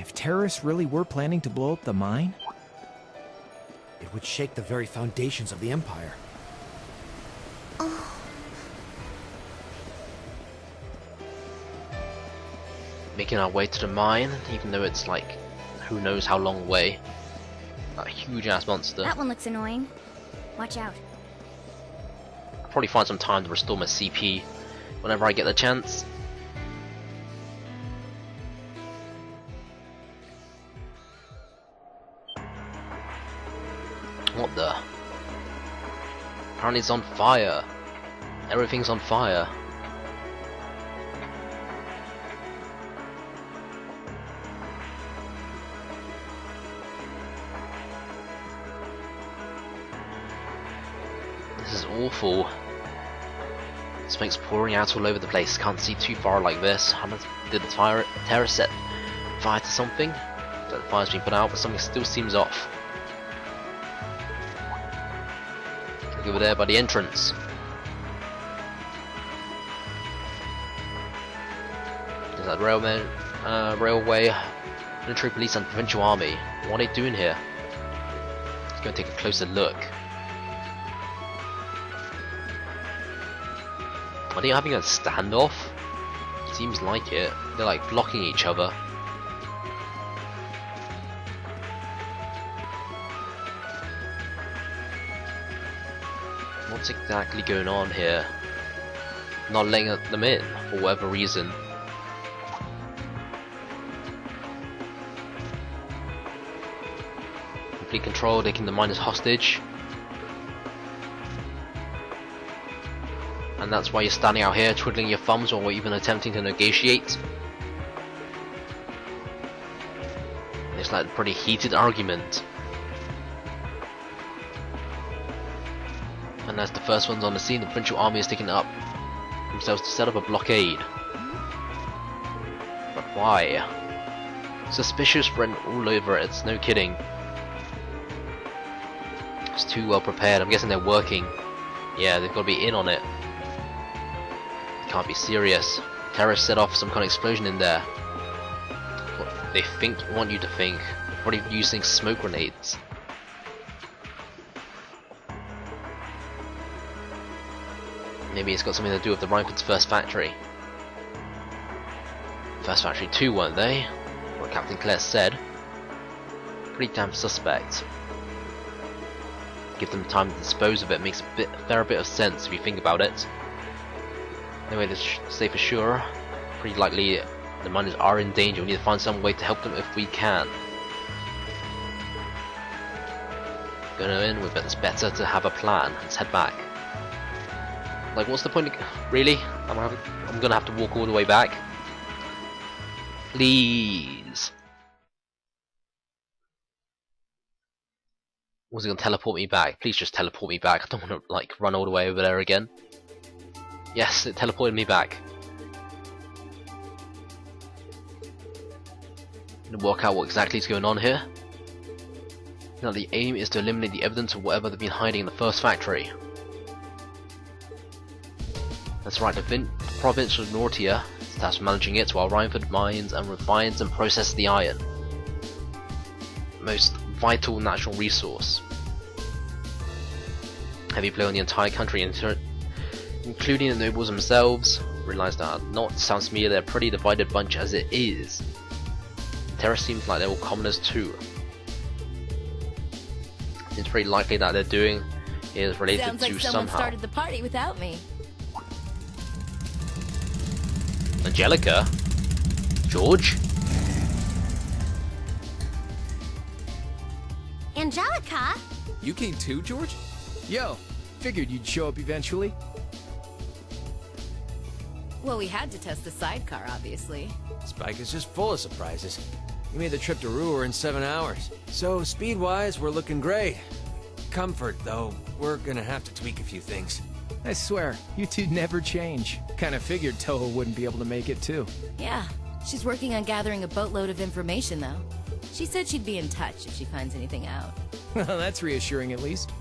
if terrorists really were planning to blow up the mine? It would shake the very foundations of the Empire. Making our way to the mine, even though it's like, who knows how long away. That huge ass monster. That one looks annoying. Watch out. I'll probably find some time to restore my CP whenever I get the chance. What the? Apparently it's on fire. Everything's on fire. This is awful. Smoke's pouring out all over the place. Can't see too far like this. Did the terror set fire to something? The fire's been put out, but something still seems off. Look over there by the entrance. There's that railway, military police and provincial army. What are they doing here? Let's go and take a closer look. Are they having a standoff? Seems like it. They're like blocking each other. What's exactly going on here? Not letting them in for whatever reason. Complete control, taking the miners hostage. And that's why you're standing out here twiddling your thumbs or even attempting to negotiate. It's like a pretty heated argument. And as the first ones on the scene, the provincial army is taking up themselves to set up a blockade. But why? Suspicious written all over it, it's no kidding. It's too well prepared, I'm guessing they're working. Yeah, they've got to be in on it. Can't be serious. Terrorists set off some kind of explosion in there. What they want you to think. Probably using smoke grenades. Maybe it's got something to do with the Reinford's first factory. First factory 2, weren't they? What Captain Clare said. Pretty damn suspect. Give them time to dispose of it makes a fair bit of sense if you think about it. Anyway, to say for sure, pretty likely the miners are in danger. We need to find some way to help them if we can. Going in, we bet it's better to have a plan. Let's head back. Like, what's the point of... Really? I'm gonna have to walk all the way back? Please. Was it gonna teleport me back? Please just teleport me back. I don't want to, like, run all the way over there again. Yes, it teleported me back. Gonna work out what exactly is going on here. Now the aim is to eliminate the evidence of whatever they've been hiding in the first factory. That's right, the province of Nortia is tasked with managing it while Reinford mines and refines and processes the iron. Most vital natural resource. Heavy blow on the entire country, including the nobles themselves. Realize that not sounds to me they're a pretty divided bunch as it is. Terror seems like they're all commoners too. It's pretty likely that they're doing is related Sounds like to someone somehow. started the party without me. Angelica? George? Angelica? You came too, George? Yo, figured you'd show up eventually. Well, we had to test the sidecar, obviously. Spike is just full of surprises. We made the trip to Ruhr in 7 hours. So, speed-wise, we're looking great. Comfort, though, we're gonna have to tweak a few things. I swear, you two never change. Kinda figured Toho wouldn't be able to make it too. Yeah, she's working on gathering a boatload of information, though. She said she'd be in touch if she finds anything out. Well, that's reassuring at least.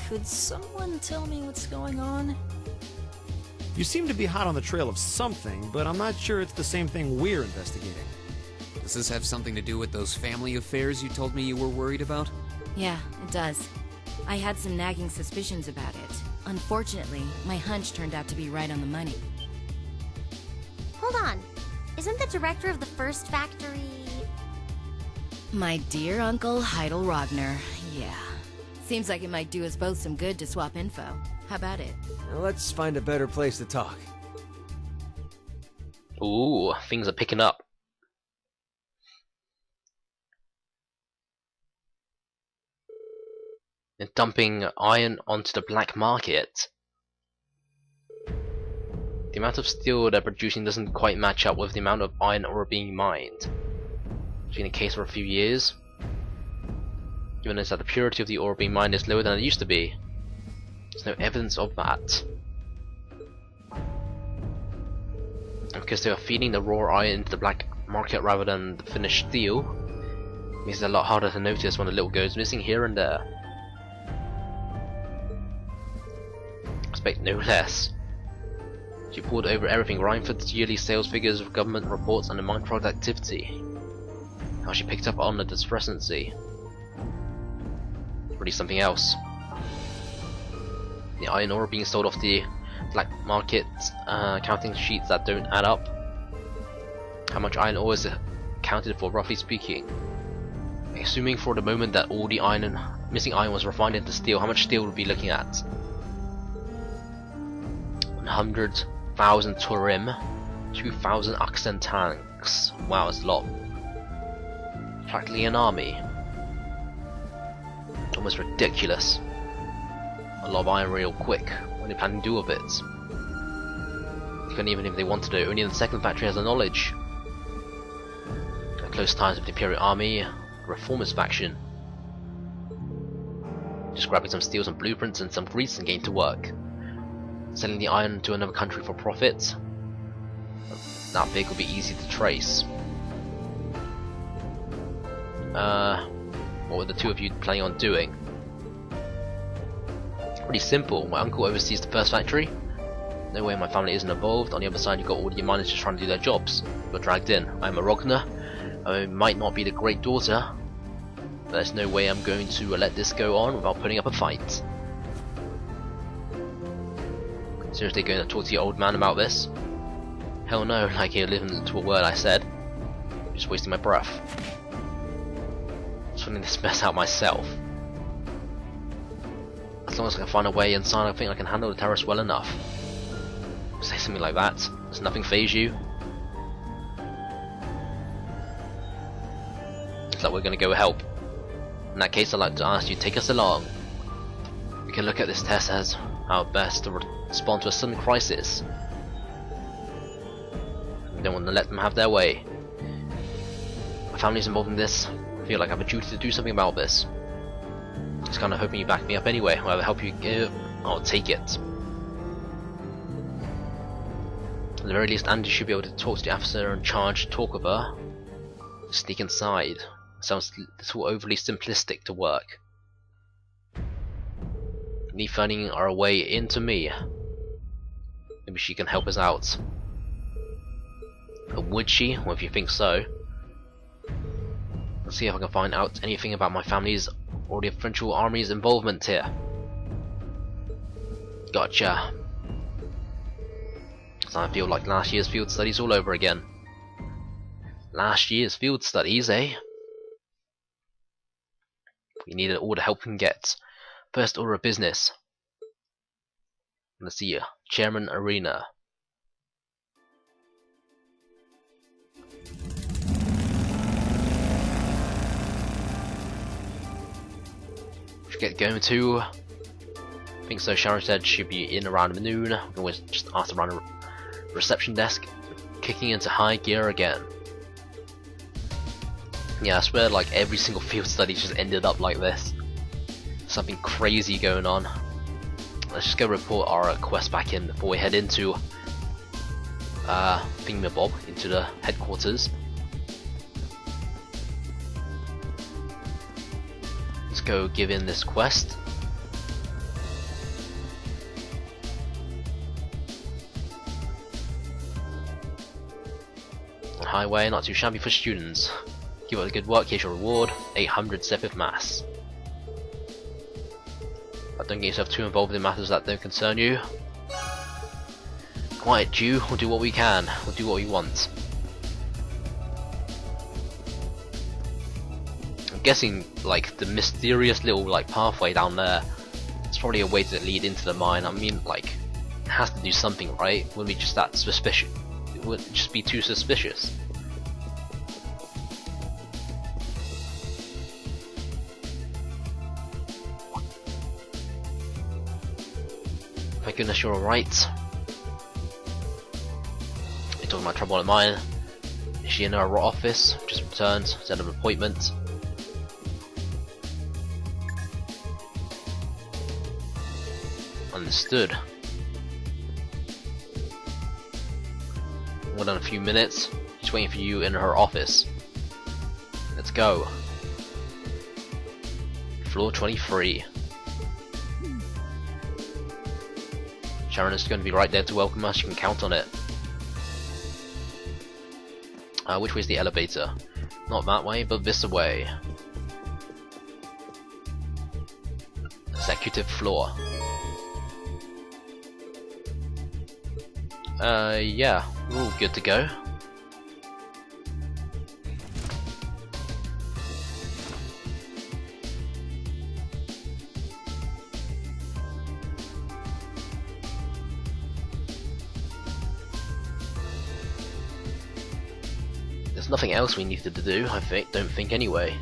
Could someone tell me what's going on? You seem to be hot on the trail of something, but I'm not sure it's the same thing we're investigating. Does this have something to do with those family affairs you told me you were worried about? Yeah, it does. I had some nagging suspicions about it. Unfortunately, my hunch turned out to be right on the money. Hold on. Isn't the director of the first factory... My dear Uncle Heidel Rogner, yeah. Seems like it might do us both some good to swap info. How about it? Now let's find a better place to talk. Ooh, things are picking up. They're dumping iron onto the black market. The amount of steel they're producing doesn't quite match up with the amount of iron ore being mined. It's been the case for a few years. Even as that the purity of the ore being mined is lower than it used to be. There's no evidence of that. And because they are feeding the raw iron into the black market rather than the finished steel, it makes it a lot harder to notice when a little goes missing here and there. Expect no less. She poured over everything, Reinford's yearly sales figures, government reports, and the mine product activity. How she picked up on the discrepancy. Really something else. The iron ore being sold off the black market, counting sheets that don't add up. How much iron ore is accounted for, roughly speaking? Assuming for the moment that all the missing iron was refined into steel, how much steel would we be looking at? 100,000 Turim, 2,000 oxen tanks. Wow, that's a lot. Practically an army. Almost ridiculous. A lot of iron real quick. What are they planning to do with it? You couldn't even if they wanted to. Only the second factory has the knowledge. Close ties with the Imperial Army, the reformist faction. Just grabbing some steels and blueprints and some grease and getting to work. Selling the iron to another country for profit. That big will be easy to trace. What were the two of you planning on doing? Pretty simple. My uncle oversees the first factory. No way my family isn't involved. On the other side, you've got all your miners just trying to do their jobs. You're dragged in. I'm a Rogner. I might not be the great daughter, but there's no way I'm going to let this go on without putting up a fight. Seriously going to talk to your old man about this? Hell no, like he'll listen to a word I said. Just wasting my breath. Sorting this mess out myself. As long as I can find a way inside, I think I can handle the terrorists well enough. Say something like that. Does nothing faze you? Looks like we're going to go help. In that case, I'd like to ask you to take us along. We can look at this test as our best to respond to a sudden crisis. We don't want to let them have their way. My family's involved in this. I feel like I have a duty to do something about this. Just kind of hoping you back me up anyway. Whatever help you give, I'll take it. At the very least, Andy should be able to talk to the officer in charge, talk with her. Sneak inside. Sounds a little overly simplistic to work. Need finding our way into me. Maybe she can help us out. Or would she? Well, if you think so. Let's see if I can find out anything about my family's or the French army's involvement here. Gotcha. So I feel like last year's field studies all over again. Last year's field studies, eh? We needed all the help we can get. First order of business. Let's see you. Chairman Arena. Should get going to. I think so. Sharon said she'd be in around noon. We can always just ask around the reception desk. Kicking into high gear again. Yeah, I swear like every single field study just ended up like this. Something crazy going on. Let's just go report our quest back in before we head into Thingamabob, into the headquarters. Let's go give in this quest. highway, not too shabby for students. Keep up the good work, here's your reward, 800 Sepith Mass. But don't get yourself too involved in matters that don't concern you. Quiet, Jew, we'll do what we can, we'll do what we want. I'm guessing, like, the mysterious little, like, pathway down there, it's probably a way to lead into the mine. I mean, like, it has to do something, right? Wouldn't be just that suspicious. It would just be too suspicious. Thank goodness you're alright. You're talking about trouble at mine. Is she in her office? Just returned, set an appointment. Understood. More than a few minutes. She's waiting for you in her office. Let's go. Floor 23. Sharon is going to be right there to welcome us. You can count on it. Which way's the elevator? Not that way, but this way. Executive floor. Yeah, we're all good to go. There's nothing else we needed to do, don't think anyway.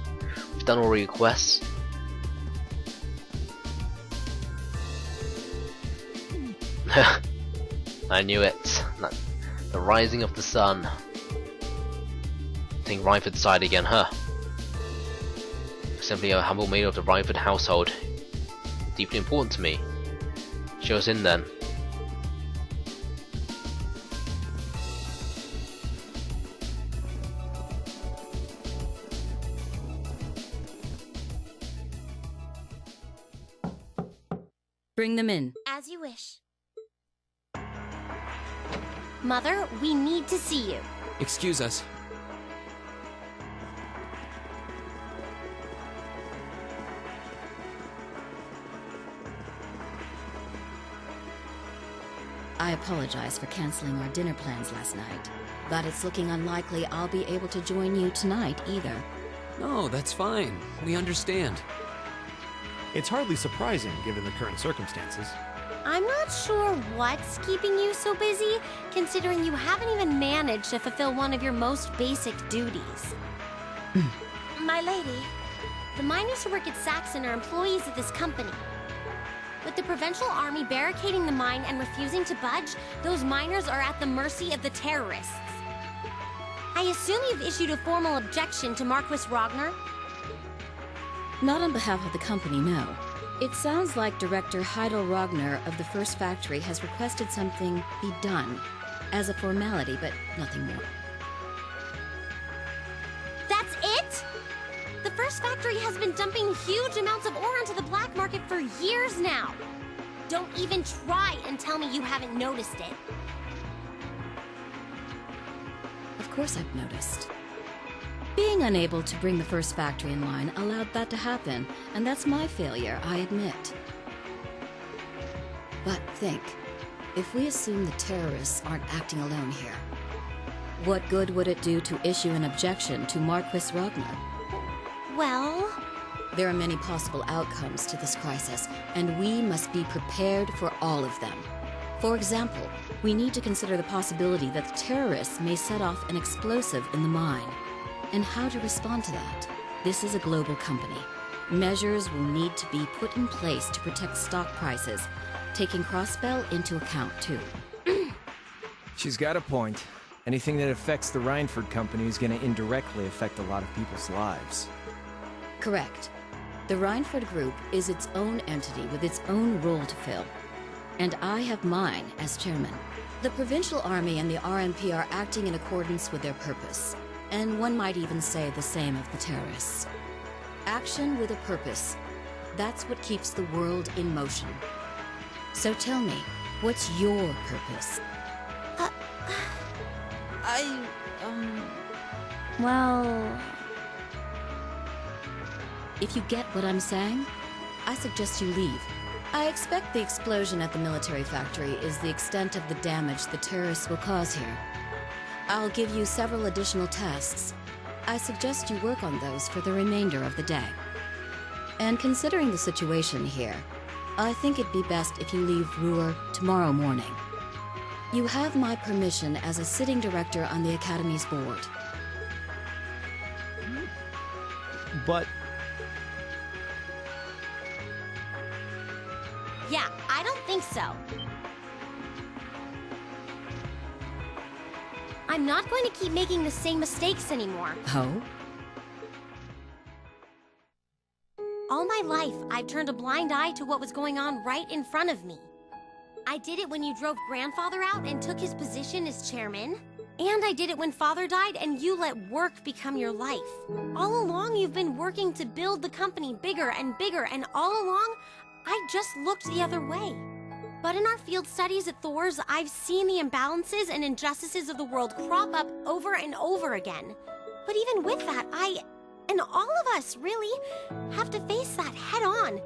We've done all requests. I knew it. The rising of the sun. Think Rhineford side again, huh? Simply a humble maid of the Rhineford household. Deeply important to me. Show us in then. Bring them in. As you wish. Mother, we need to see you. Excuse us. I apologize for canceling our dinner plans last night, but it's looking unlikely I'll be able to join you tonight either. No, that's fine. We understand. It's hardly surprising given the current circumstances. I'm not sure what's keeping you so busy, considering you haven't even managed to fulfill one of your most basic duties. My lady, the miners who work at Saxon are employees of this company. With the provincial army barricading the mine and refusing to budge, those miners are at the mercy of the terrorists. I assume you've issued a formal objection to Marquis Ragnar? Not on behalf of the company, no. It sounds like Director Heidel Ragnar of the first factory has requested something be done as a formality, but nothing more. That's it? The first factory has been dumping huge amounts of ore onto the black market for years now. Don't even try and tell me you haven't noticed it. Of course I've noticed. Being unable to bring the first factory in line allowed that to happen, and that's my failure, I admit. But think, if we assume the terrorists aren't acting alone here, what good would it do to issue an objection to Marquis Ragnar? Well... There are many possible outcomes to this crisis, and we must be prepared for all of them. For example, we need to consider the possibility that the terrorists may set off an explosive in the mine. And how to respond to that. This is a global company. Measures will need to be put in place to protect stock prices, taking Crossbell into account too. She's got a point. Anything that affects the Rhineford company is going to indirectly affect a lot of people's lives. Correct. The Rhineford Group is its own entity with its own role to fill. And I have mine as chairman. The Provincial Army and the RMP are acting in accordance with their purpose. And one might even say the same of the terrorists. Action with a purpose. That's what keeps the world in motion. So tell me, what's your purpose? Well... If you get what I'm saying, I suggest you leave. I expect the explosion at the military factory is the extent of the damage the terrorists will cause here. I'll give you several additional tests. I suggest you work on those for the remainder of the day. And considering the situation here, I think it'd be best if you leave Ruhr tomorrow morning. You have my permission as a sitting director on the Academy's board. But Yeah, I don't think so. I'm not going to keep making the same mistakes anymore. Oh? All my life, I've turned a blind eye to what was going on right in front of me. I did it when you drove Grandfather out and took his position as chairman. And I did it when Father died and you let work become your life. All along, you've been working to build the company bigger and bigger, and all along, I just looked the other way. But in our field studies at Thors, I've seen the imbalances and injustices of the world crop up over and over again. But even with that, and all of us, really, have to face that head on.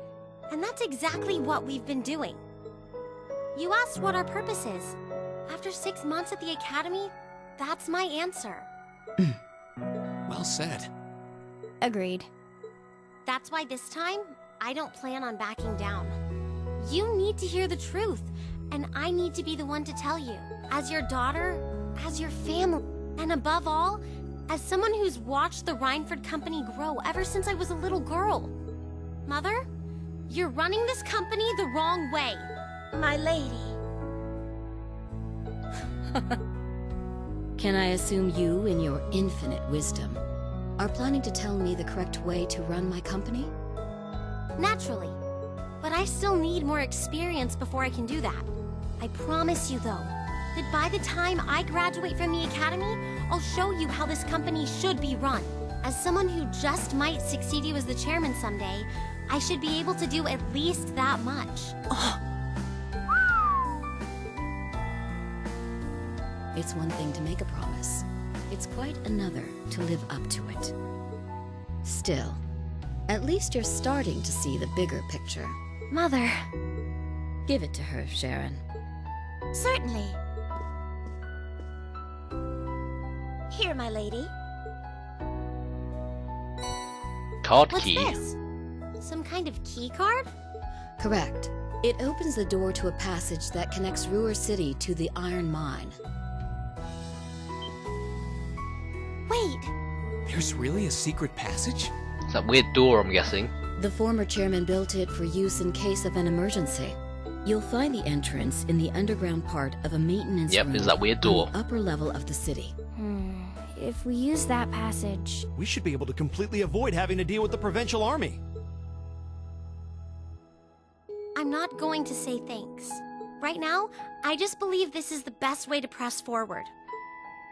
And that's exactly what we've been doing. You asked what our purpose is. After 6 months at the Academy, that's my answer. Well said. Agreed. That's why this time, I don't plan on backing down. You need to hear the truth, and I need to be the one to tell you. As your daughter, as your family, and above all, as someone who's watched the Reinford Company grow ever since I was a little girl. Mother, you're running this company the wrong way. My lady. Can I assume you, in your infinite wisdom, are planning to tell me the correct way to run my company? Naturally. But I still need more experience before I can do that. I promise you, though, that by the time I graduate from the Academy, I'll show you how this company should be run. As someone who just might succeed you as the chairman someday, I should be able to do at least that much. It's one thing to make a promise. It's quite another to live up to it. Still, at least you're starting to see the bigger picture. Mother. Give it to her, Sharon. Certainly. Here, my lady. Card What's key. this? Some kind of key card? Correct. It opens the door to a passage that connects Ruhr City to the iron mine. Wait. There's really a secret passage? It's that weird door, I'm guessing. The former chairman built it for use in case of an emergency. You'll find the entrance in the underground part of a maintenance room there's that weird door. on the upper level of the city. If we use that passage... we should be able to completely avoid having to deal with the Provincial Army. I'm not going to say thanks. Right now, I just believe this is the best way to press forward.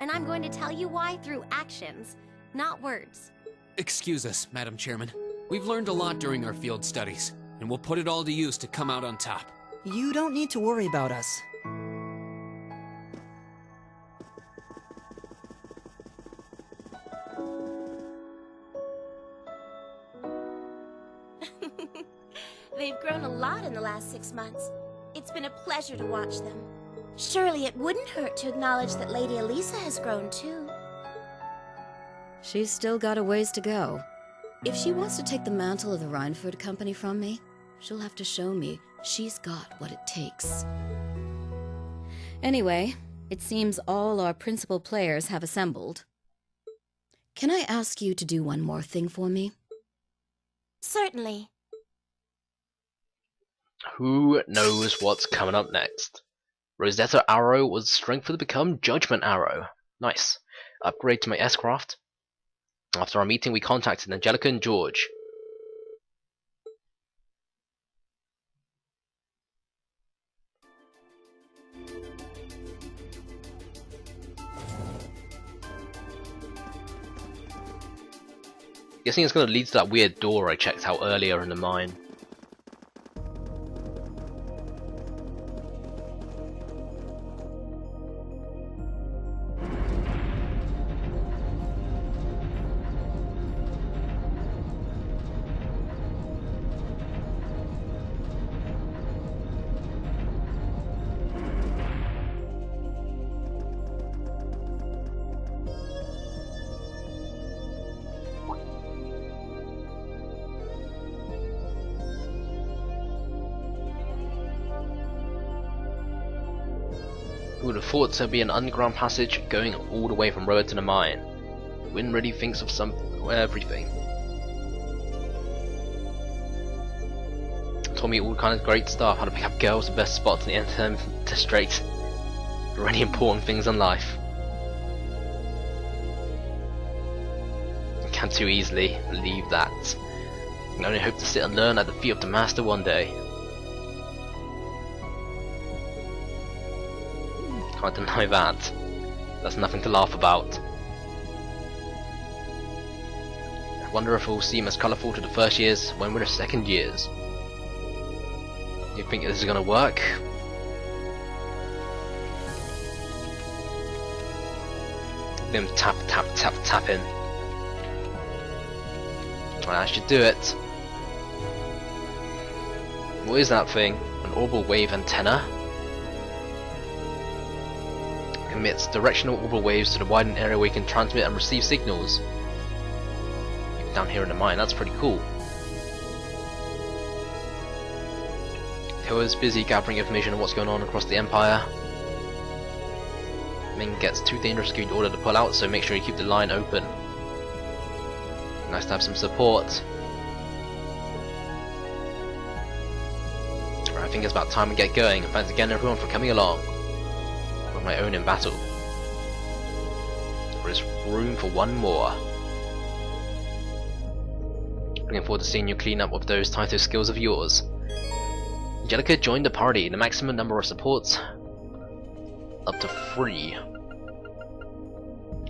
And I'm going to tell you why through actions, not words. Excuse us, Madam Chairman. We've learned a lot during our field studies, and we'll put it all to use to come out on top. You don't need to worry about us. They've grown a lot in the last 6 months. It's been a pleasure to watch them. Surely it wouldn't hurt to acknowledge that Lady Alisa has grown too. She's still got a ways to go. If she wants to take the mantle of the Reinford Company from me, she'll have to show me she's got what it takes. Anyway, it seems all our principal players have assembled. Can I ask you to do one more thing for me? Certainly. Who knows what's coming up next? Rosetta Arrow was strengthened to become Judgment Arrow. Nice. Upgrade to my S-Craft. After our meeting, we contacted Angelica and George. Guessing it's going to lead to that weird door I checked out earlier in the mine. would have thought there'd be an underground passage going all the way from road to the mine. Win really thinks of everything. Told me all kinds of great stuff, how to pick up girls, the best spots in the entertainment district. Really important things in life. I can't too easily leave that. I can only hope to sit and learn at the feet of the master one day. Can't deny that. That's nothing to laugh about. I wonder if it will seem as colourful to the first years when we're the second years. You think this is gonna work? Them tap tap tap tapping. I should do it. What is that thing? An orbital wave antenna? Emits directional orbital waves to the widened area where you can transmit and receive signals. Down here in the mine, that's pretty cool. Thors busy gathering information on what's going on across the Empire. Ming gets too dangerous to be ordered to pull out, so make sure you keep the line open. Nice to have some support. Right, I think it's about time we get going, and thanks again everyone for coming along. With my own in battle. There is room for one more. Looking forward to seeing you clean up with those title skills of yours. Angelica joined the party. The maximum number of supports up to 3.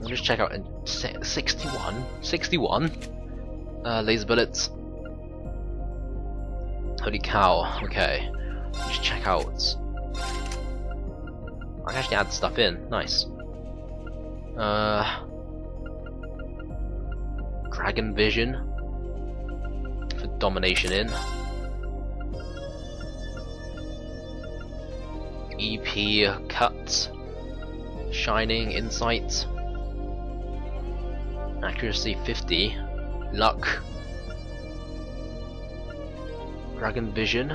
I'll just check out 61 laser bullets. Holy cow. Okay, just check out. I can actually add stuff in. Nice. Dragon vision for domination in. EP cut, shining, insight, accuracy 50, luck, dragon vision,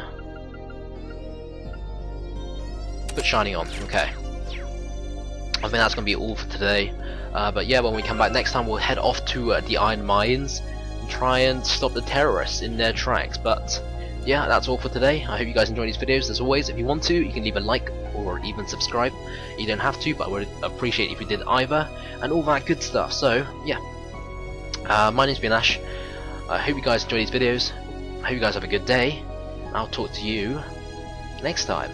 put shining on. Okay, I think that's gonna be all for today. But yeah, when we come back next time, we'll head off to the Iron Mines and try and stop the terrorists in their tracks. But yeah, that's all for today. I hope you guys enjoyed these videos. As always, if you want to, you can leave a like or even subscribe. You don't have to, but I would appreciate if you did either, and all that good stuff. So yeah, my name's been Ash. I hope you guys enjoy these videos. I hope you guys have a good day. I'll talk to you next time.